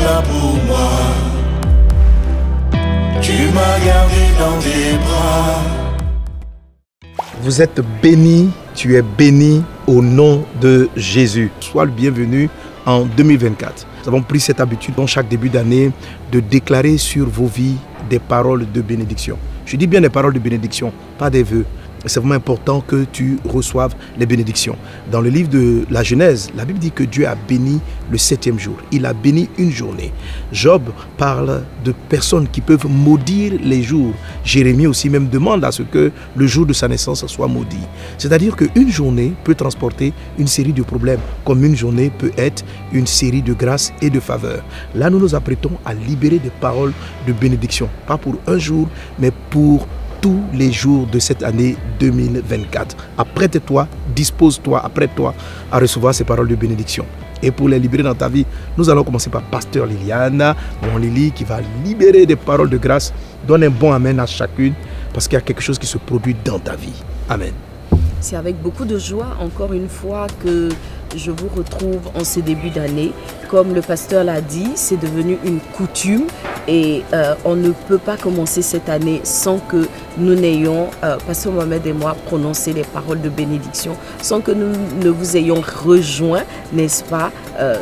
là pour moi. Tu m'as gardé dans tes bras. Vous êtes bénis, tu es béni au nom de Jésus. Sois le bienvenu en 2024. Nous avons pris cette habitude dans chaque début d'année de déclarer sur vos vies des paroles de bénédiction. Je dis bien des paroles de bénédiction, pas des vœux. C'est vraiment important que tu reçoives les bénédictions. Dans le livre de la Genèse, la Bible dit que Dieu a béni le 7e jour. Il a béni une journée. Job parle de personnes qui peuvent maudire les jours. Jérémie aussi même demande à ce que le jour de sa naissance soit maudit. C'est-à-dire qu'une journée peut transporter une série de problèmes, comme une journée peut être une série de grâces et de faveurs. Là, nous nous apprêtons à libérer des paroles de bénédiction. Pas pour un jour, mais pour tous les jours de cette année 2024. Apprête-toi, dispose-toi, apprête-toi à recevoir ces paroles de bénédiction. Et pour les libérer dans ta vie, nous allons commencer par Pasteur Liliane, mon Lily, qui va libérer des paroles de grâce. Donne un bon amen à chacune, parce qu'il y a quelque chose qui se produit dans ta vie. Amen. C'est avec beaucoup de joie, encore une fois, que je vous retrouve en ce début d'année. Comme le pasteur l'a dit, c'est devenu une coutume et on ne peut pas commencer cette année sans que nous n'ayons, pasteur Mohamed et moi, prononcé les paroles de bénédiction, sans que nous ne vous ayons rejoint, n'est-ce pas,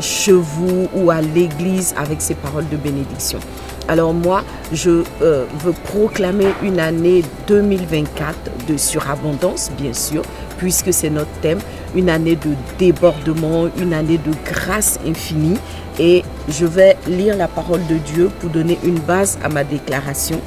chez vous ou à l'église avec ces paroles de bénédiction. Alors moi, je veux proclamer une année 2024 de surabondance, bien sûr, puisque c'est notre thème, une année de débordement, une année de grâce infinie. Et je vais lire la parole de Dieu pour donner une base à ma déclaration.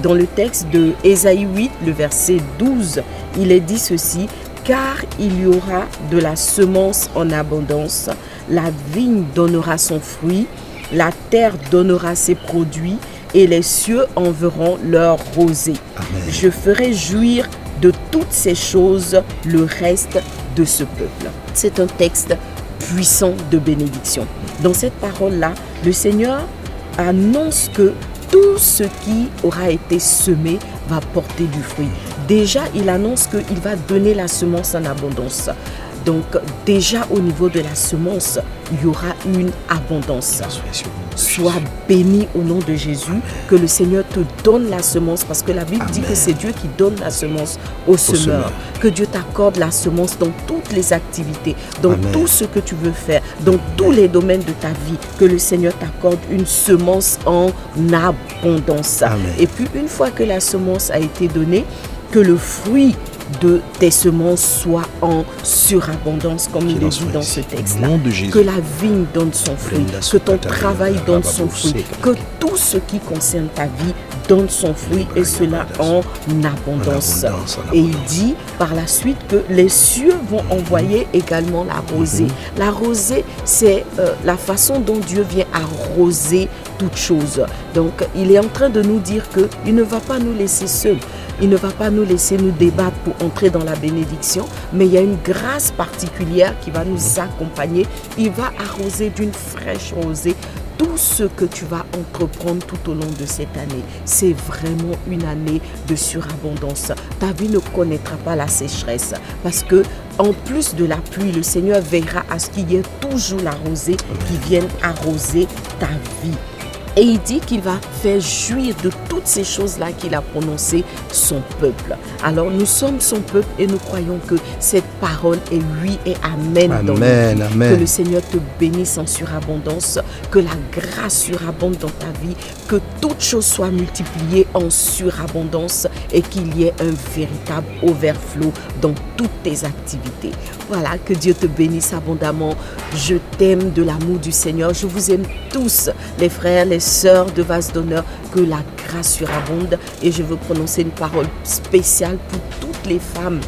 Dans le texte de Ésaïe 8, le verset 12, il est dit ceci: « Car il y aura de la semence en abondance, la vigne donnera son fruit, la terre donnera ses produits et les cieux enverront leur rosée. Amen. Je ferai jouir de toutes ces choses le reste de ce peuple. » C'est un texte puissant de bénédiction. Dans cette parole-là, le Seigneur annonce que tout ce qui aura été semé va porter du fruit. Déjà, il annonce qu'il va donner la semence en abondance. Donc déjà au niveau de la semence, il y aura une abondance. Sois béni au nom de Jésus, que le Seigneur te donne la semence, parce que la Bible dit que c'est Dieu qui donne la semence au semeur. Que Dieu t'accorde la semence dans toutes les activités, dans tout ce que tu veux faire, dans tous les domaines de ta vie, que le Seigneur t'accorde une semence en abondance. Et puis une fois que la semence a été donnée, que le fruit de tes semences soit en surabondance, comme il est dit dans ce texte-là. Que la vigne donne son fruit, que ton travail donne son fruit, que tout ce qui concerne ta vie donne son fruit, et cela en abondance. Et il dit par la suite que les cieux vont envoyer également la rosée. La rosée, c'est la façon dont Dieu vient arroser toutes choses. Donc il est en train de nous dire qu'il ne va pas nous laisser seuls. Il ne va pas nous laisser nous débattre pour entrer dans la bénédiction, mais il y a une grâce particulière qui va nous accompagner. Il va arroser d'une fraîche rosée tout ce que tu vas entreprendre tout au long de cette année. C'est vraiment une année de surabondance. Ta vie ne connaîtra pas la sécheresse, parce que en plus de la pluie, le Seigneur veillera à ce qu'il y ait toujours la rosée qui vienne arroser ta vie. Et il dit qu'il va faire jouir de toutes ces choses-là qu'il a prononcées son peuple. Alors nous sommes son peuple et nous croyons que cette parole est oui et amen dans notre vie. Que le Seigneur te bénisse en surabondance, que la grâce surabonde dans ta vie, que toutes choses soient multipliées en surabondance et qu'il y ait un véritable overflow dans toutes tes activités. Voilà, que Dieu te bénisse abondamment. Je t'aime de l'amour du Seigneur. Je vous aime tous, les frères, les sœurs de Vase d'Honneur, que la grâce surabonde. Et je veux prononcer une parole spéciale pour toutes les femmes.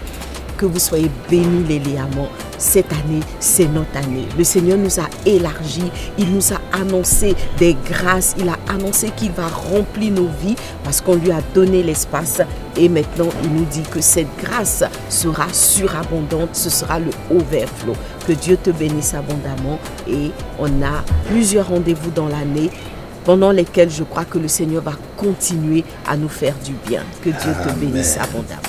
Que vous soyez bénis les liamants. Cette année, c'est notre année. Le Seigneur nous a élargi, il nous a annoncé des grâces, il a annoncé qu'il va remplir nos vies parce qu'on lui a donné l'espace. Et maintenant, il nous dit que cette grâce sera surabondante, ce sera le overflow. Que Dieu te bénisse abondamment. Et on a plusieurs rendez-vous dans l'année pendant lesquels je crois que le Seigneur va continuer à nous faire du bien. Que Dieu te bénisse abondamment.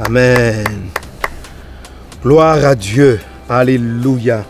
Amen. Gloire à Dieu. Alléluia.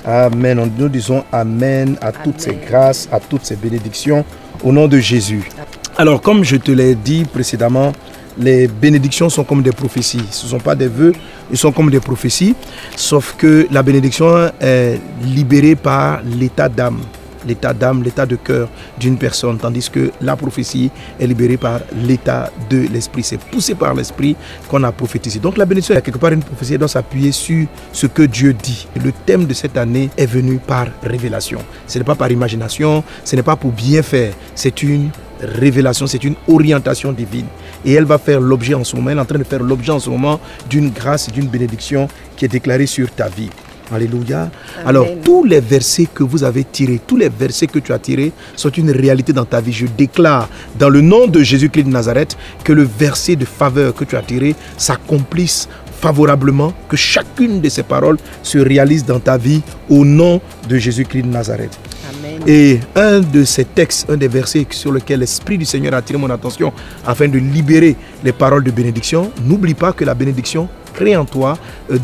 Amen. Nous disons Amen à toutes ces grâces, à toutes ces bénédictions au nom de Jésus. Alors, comme je te l'ai dit précédemment, les bénédictions sont comme des prophéties. Ce ne sont pas des vœux, ils sont comme des prophéties. Sauf que la bénédiction est libérée par l'état d'âme. L'état d'âme, l'état de cœur d'une personne, tandis que la prophétie est libérée par l'état de l'esprit. C'est poussé par l'esprit qu'on a prophétisé. Donc la bénédiction, il y a quelque part une prophétie, elle doit s'appuyer sur ce que Dieu dit. Le thème de cette année est venu par révélation. Ce n'est pas par imagination, ce n'est pas pour bien faire, c'est une révélation, c'est une orientation divine. Et elle va faire l'objet en ce moment, elle est en train de faire l'objet en ce moment d'une grâce et d'une bénédiction qui est déclarée sur ta vie. Alléluia. Amen. Alors, tous les versets que vous avez tirés, tous les versets que tu as tirés sont une réalité dans ta vie. Je déclare dans le nom de Jésus-Christ de Nazareth que le verset de faveur que tu as tiré s'accomplisse favorablement, que chacune de ces paroles se réalise dans ta vie au nom de Jésus-Christ de Nazareth. Amen. Et un de ces textes, un des versets sur lesquels l'Esprit du Seigneur a attiré mon attention afin de libérer les paroles de bénédiction, n'oublie pas que la bénédiction crée en toi,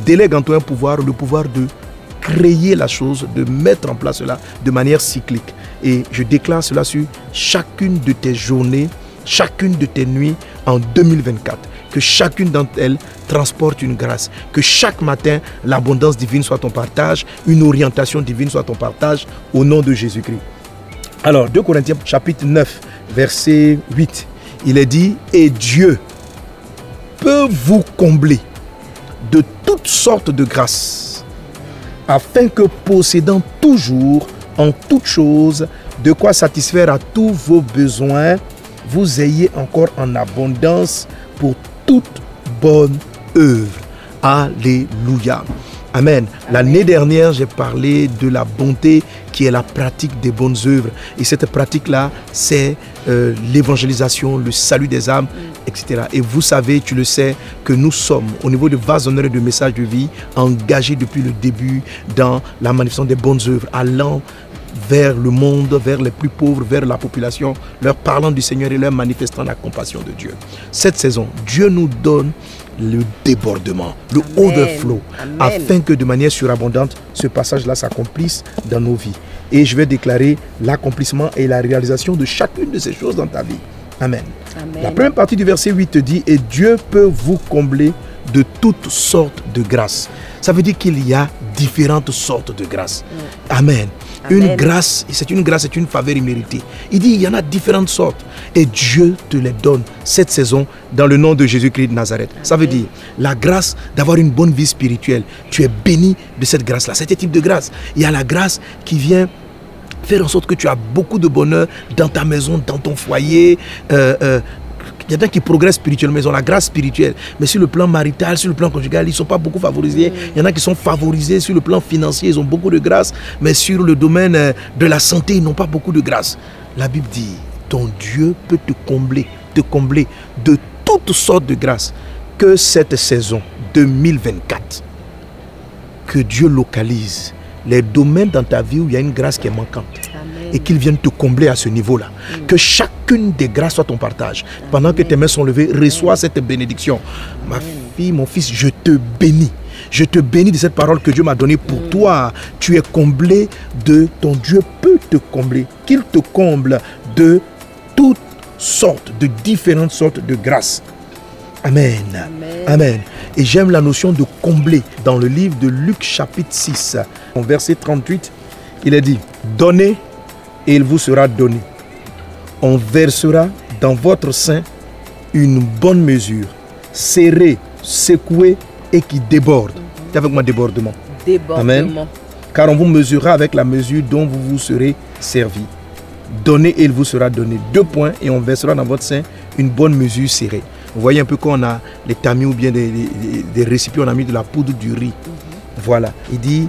délègue en toi un pouvoir, le pouvoir de créer la chose, de mettre en place cela de manière cyclique. Et je déclare cela sur chacune de tes journées, chacune de tes nuits en 2024. Que chacune d'entre elles transporte une grâce. Que chaque matin, l'abondance divine soit ton partage, une orientation divine soit ton partage, au nom de Jésus-Christ. Alors, 2 Corinthiens chapitre 9, verset 8, il est dit, et Dieu peut vous combler de toutes sortes de grâces, afin que possédant toujours en toutes choses de quoi satisfaire à tous vos besoins, vous ayez encore en abondance pour toute bonne œuvre. Alléluia. Amen. L'année dernière, j'ai parlé de la bonté qui est la pratique des bonnes œuvres. Et cette pratique-là, c'est l'évangélisation, le salut des âmes, etc. Et vous savez, tu le sais, que nous sommes, au niveau de Vase d'honneur et de message de vie, engagés depuis le début dans la manifestation des bonnes œuvres, allant vers le monde, vers les plus pauvres, vers la population, leur parlant du Seigneur et leur manifestant la compassion de Dieu. Cette saison, Dieu nous donne le débordement, le overflow, afin que de manière surabondante, ce passage-là s'accomplisse dans nos vies. Et je vais déclarer l'accomplissement et la réalisation de chacune de ces choses dans ta vie. Amen. Amen. La première partie du verset 8 te dit, et Dieu peut vous combler de toutes sortes de grâces. Ça veut dire qu'il y a différentes sortes de grâces. Amen. Une grâce, c'est une faveur imméritée. Il dit, il y en a différentes sortes. Et Dieu te les donne cette saison dans le nom de Jésus-Christ de Nazareth. Amen. Ça veut dire la grâce d'avoir une bonne vie spirituelle. Tu es béni de cette grâce-là. C'est un type de grâce. Il y a la grâce qui vient faire en sorte que tu as beaucoup de bonheur dans ta maison, dans ton foyer. Il y a des gens qui progressent spirituellement, ils ont la grâce spirituelle. Mais sur le plan marital, sur le plan conjugal, ils ne sont pas beaucoup favorisés. Il y en a qui sont favorisés sur le plan financier, ils ont beaucoup de grâce. Mais sur le domaine de la santé, ils n'ont pas beaucoup de grâce. La Bible dit, ton Dieu peut te combler de toutes sortes de grâces. Que cette saison 2024, que Dieu localise les domaines dans ta vie où il y a une grâce qui est manquante. Et qu'il vienne te combler à ce niveau-là. Que chacune des grâces soit ton partage. Pendant que tes mains sont levées, reçois cette bénédiction. Ma fille, mon fils, je te bénis. Je te bénis de cette parole que Dieu m'a donnée pour toi. Tu es comblé de... Ton Dieu peut te combler. Qu'il te comble de toutes sortes, de différentes sortes de grâces. Amen. Amen. Et j'aime la notion de combler. Dans le livre de Luc chapitre 6, en verset 38, il est dit, donnez et il vous sera donné. On versera dans votre sein une bonne mesure, serrée, secouée et qui déborde. C'est avec moi débordement. Amen. Car on vous mesurera avec la mesure dont vous vous serez servi. Donnez et il vous sera donné. 2 points et on versera dans votre sein une bonne mesure serrée. Vous voyez un peu quand on a les tamis ou bien des récipients, on a mis de la poudre du riz. Voilà. Il dit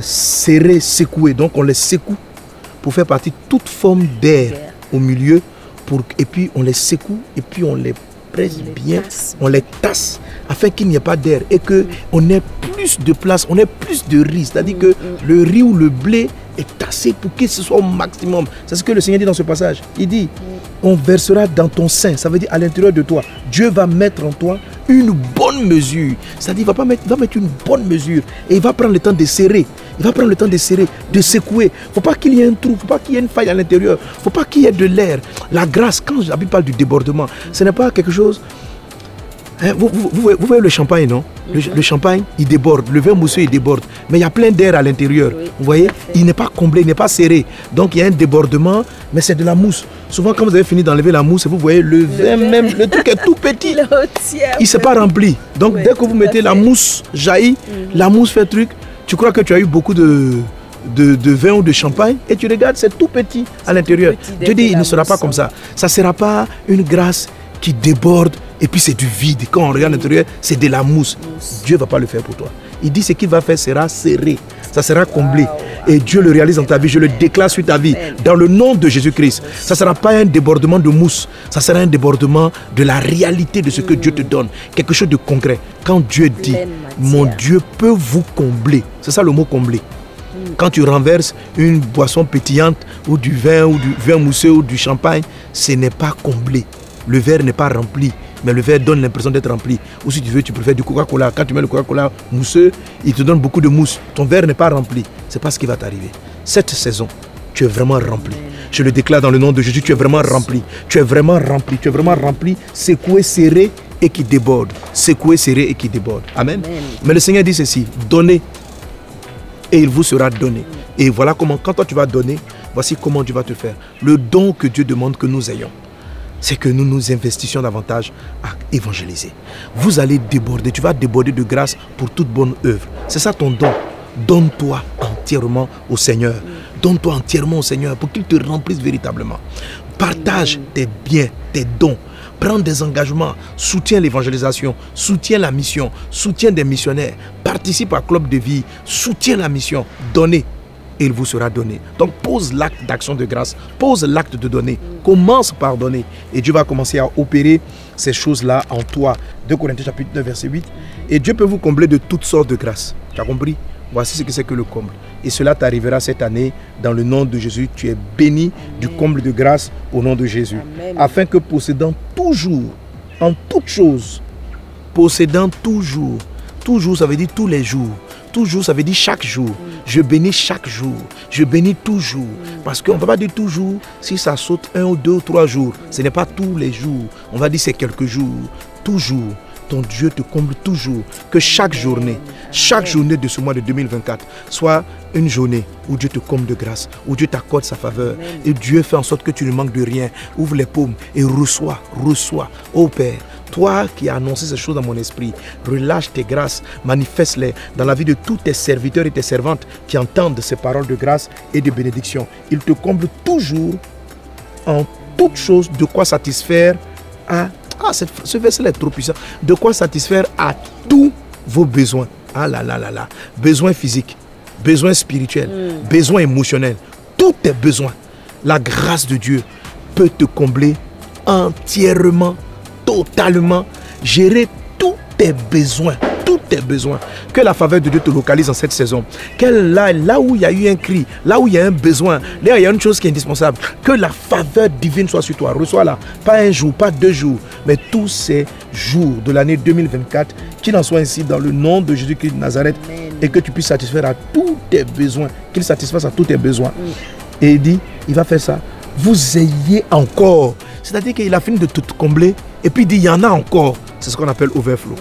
serré, secoué. Donc on les secoue pour faire partie de toute forme d'air au milieu. Et puis on les secoue et puis on les presse bien, on les tasse afin qu'il n'y ait pas d'air et qu'on ait plus de place, on ait plus de riz. C'est-à-dire que le riz ou le blé est tassé pour que ce soit au maximum. C'est ce que le Seigneur dit dans ce passage. Il dit, on versera dans ton sein. Ça veut dire à l'intérieur de toi. Dieu va mettre en toi une bonne mesure. C'est-à-dire, il va mettre une bonne mesure et il va prendre le temps de serrer. Il va prendre le temps de serrer, de secouer. Il ne faut pas qu'il y ait un trou, il ne faut pas qu'il y ait une faille à l'intérieur. Il ne faut pas qu'il y ait de l'air. La grâce, quand la Bible parle du débordement, ce n'est pas quelque chose... Hein, vous voyez le champagne, non? Le champagne, il déborde. Le vin mousseux, il déborde. Mais il y a plein d'air à l'intérieur. Oui, vous voyez? Il n'est pas comblé, il n'est pas serré. Donc il y a un débordement, mais c'est de la mousse. Souvent, quand vous avez fini d'enlever la mousse, vous voyez le vin même, le truc est tout petit. Il ne s'est pas rempli. Donc dès que vous mettez la mousse jaillit, la mousse fait truc, tu crois que tu as eu beaucoup de vin ou de champagne et tu regardes, c'est tout petit à l'intérieur. Dieu dit, il ne sera pas comme ça. Ça ne sera pas une grâce qui déborde et puis c'est du vide. Quand on regarde l'intérieur, c'est de la mousse. Dieu ne va pas le faire pour toi. Il dit ce qu'il va faire sera serré. Ça sera comblé. Et Dieu le réalise dans ta vie. Je le déclare sur ta vie. Dans le nom de Jésus-Christ. Ça ne sera pas un débordement de mousse. Ça sera un débordement de la réalité de ce que Dieu te donne. Quelque chose de concret. Quand Dieu dit, mon Dieu peut vous combler. C'est ça le mot combler. Quand tu renverses une boisson pétillante ou du vin mousseux ou du champagne, ce n'est pas comblé. Le verre n'est pas rempli, mais le verre donne l'impression d'être rempli. Ou si tu veux, tu préfères du Coca-Cola. Quand tu mets le Coca-Cola mousseux, il te donne beaucoup de mousse. Ton verre n'est pas rempli. Ce n'est pas ce qui va t'arriver. Cette saison, tu es vraiment rempli. Je le déclare dans le nom de Jésus, tu es vraiment rempli. Tu es vraiment rempli. Tu es vraiment rempli, secoué, serré et qui déborde. Secoué, serré et qui déborde. Amen. Mais le Seigneur dit ceci, donnez et il vous sera donné. Et voilà comment, quand toi tu vas donner, voici comment Dieu va te faire. Le don que Dieu demande que nous ayons, c'est que nous nous investissions davantage à évangéliser. Vous allez déborder, tu vas déborder de grâce pour toute bonne œuvre. C'est ça ton don. Donne-toi entièrement au Seigneur. Donne-toi entièrement au Seigneur pour qu'il te remplisse véritablement. Partage tes biens, tes dons. Prends des engagements, soutiens l'évangélisation, soutiens la mission, soutiens des missionnaires, participe à Club de vie, soutiens la mission, donnez et il vous sera donné. Donc pose l'acte d'action de grâce, pose l'acte de donner, commence par donner et Dieu va commencer à opérer ces choses-là en toi. 2 Corinthiens chapitre 9 verset 8. Et Dieu peut vous combler de toutes sortes de grâces. Tu as compris? Voici ce que c'est que le comble. Et cela t'arrivera cette année dans le nom de Jésus. Tu es béni du comble de grâce au nom de Jésus. Amen. Afin que possédant toujours, en toutes choses, possédant toujours, toujours ça veut dire tous les jours, toujours ça veut dire chaque jour. Je bénis chaque jour, je bénis toujours. Parce qu'on ne va pas dire toujours si ça saute 1 ou 2 ou 3 jours. Ce n'est pas tous les jours, on va dire c'est quelques jours, toujours. Ton Dieu te comble toujours, que chaque journée de ce mois de 2024 soit une journée où Dieu te comble de grâce, où Dieu t'accorde sa faveur. Et Dieu fait en sorte que tu ne manques de rien. Ouvre les paumes et reçois. Ô Père, toi qui as annoncé ces choses dans mon esprit, relâche tes grâces, manifeste-les dans la vie de tous tes serviteurs et tes servantes qui entendent ces paroles de grâce et de bénédiction. Il te comble toujours en toutes choses de quoi satisfaire à... ce verset est trop puissant. De quoi satisfaire à tous vos besoins. Ah là là là là. Besoins physiques, besoins spirituels, besoins émotionnels. Tous tes besoins. La grâce de Dieu peut te combler entièrement, totalement. Gérer tous tes besoins. Tous tes besoins. Que la faveur de Dieu te localise en cette saison. Là où il y a eu un cri, là où il y a un besoin, là où il y a une chose qui est indispensable, que la faveur divine soit sur toi. Reçois-la. Pas un jour, pas 2 jours, mais tous ces jours de l'année 2024, qu'il en soit ainsi dans le nom de Jésus-Christ de Nazareth. Amen. Et que tu puisses satisfaire à tous tes besoins. Qu'il satisfasse à tous tes besoins. Et il dit, il va faire ça. Vous ayez encore. C'est-à-dire qu'il a fini de tout combler. Et puis il dit, il y en a encore. C'est ce qu'on appelle overflow.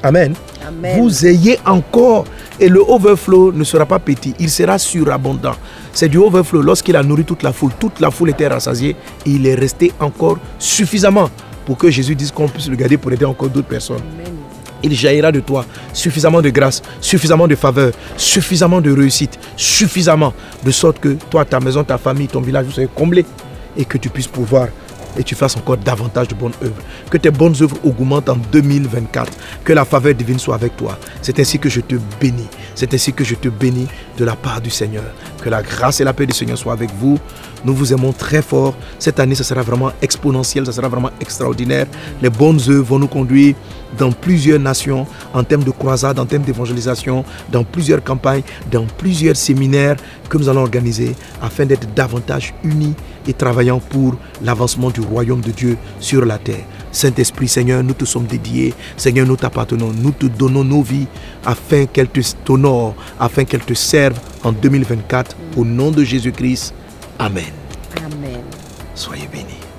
Amen. Amen. Vous ayez encore. Et le overflow ne sera pas petit, il sera surabondant. C'est du overflow. Lorsqu'il a nourri toute la foule était rassasiée. Et il est resté encore suffisamment pour que Jésus dise qu'on puisse le garder pour aider encore d'autres personnes. Amen. Il jaillira de toi suffisamment de grâce, suffisamment de faveur, suffisamment de réussite, suffisamment de sorte que toi, ta maison, ta famille, ton village, vous soyez comblés et que tu puisses pouvoir et tu fasses encore davantage de bonnes œuvres. Que tes bonnes œuvres augmentent en 2024. Que la faveur divine soit avec toi. C'est ainsi que je te bénis. C'est ainsi que je te bénis de la part du Seigneur. Que la grâce et la paix du Seigneur soient avec vous. Nous vous aimons très fort. Cette année, ça sera vraiment exponentiel, ça sera vraiment extraordinaire. Les bonnes œuvres vont nous conduire dans plusieurs nations, en termes de croisade, en termes d'évangélisation, dans plusieurs campagnes, dans plusieurs séminaires que nous allons organiser afin d'être davantage unis et travaillant pour l'avancement du royaume de Dieu sur la terre. Saint-Esprit, Seigneur, nous te sommes dédiés. Seigneur, nous t'appartenons. Nous te donnons nos vies afin qu'elles t'honorent, afin qu'elles te servent en 2024. Au nom de Jésus-Christ. Amen. Amen. Soyez bénis.